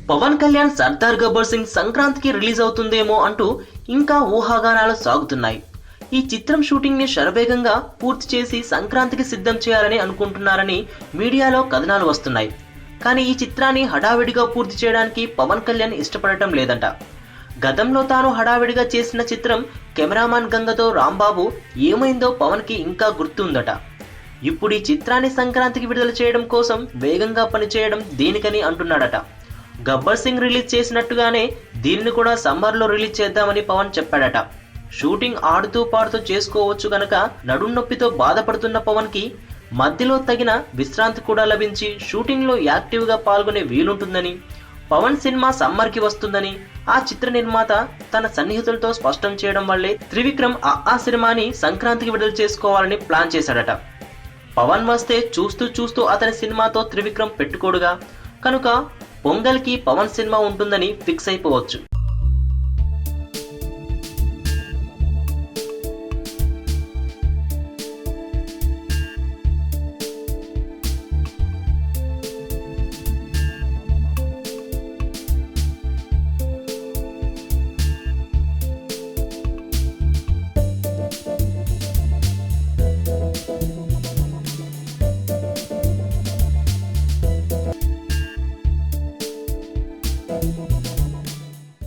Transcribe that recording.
పవన్ కళ్యాణ్ సర్దార్ గబ్బర్ సింగ్ సంక్రాంతికి రిలీజ్ అవుతుందేమో అంటూ ఇంకా ఊహాగానాలు సాగుతున్నాయి. ఈ చిత్రం షూటింగ్ ని శరవేగంగా పూర్తి చేసి సంక్రాంతికి సిద్ధం చేయాలని అనుకుంటున్నారని మీడియాలో కథనాలు వస్తున్నాయి. కానీ ఈ చిత్రాన్ని హడావిడిగా పూర్తి చేయడానికి పవన్ కళ్యాణ్ ఇష్టపడటం లేదంట. గతంలో తాను హడావిడిగా చేసిన చిత్రం కెమెరామాన్ గంగతో రాంబాబు ఏమైందో పవన్ కి ఇంకా గుర్తుందట. ఇప్పుడు ఈ చిత్రాన్ని సంక్రాంతికి విడుదల చేయడం కోసం వేగంగా పనిచేయడం దేనికని అంటున్నాడట. గబ్బర్ సింగ్ రిలీజ్ చేసినట్టుగానే దీనిని కూడా సమ్మర్లో రిలీజ్ చేద్దామని పవన్ చెప్పాడట. షూటింగ్ ఆడుతూ పాడుతూ చేసుకోవచ్చు గనక నడుం నొప్పితో బాధపడుతున్న పవన్ కి మధ్యలో తగిన విశ్రాంతి కూడా లభించి షూటింగ్ లో యాక్టివ్ గా పాల్గొనే వీలుంటుందని, పవన్ సినిమా సమ్మర్ కి వస్తుందని ఆ చిత్ర నిర్మాత తన సన్నిహితులతో స్పష్టం చేయడం వల్లే త్రివిక్రమ్ ఆ సినిమాని సంక్రాంతికి విడుదల చేసుకోవాలని ప్లాన్ చేశాడట. పవన్ వస్తే చూస్తూ చూస్తూ అతని సినిమాతో త్రివిక్రమ్ పెట్టుకోడుగా, కనుక పొంగల్ కి పవన్ సినిమా ఉంటుందని ఫిక్స్ అయిపోవచ్చు.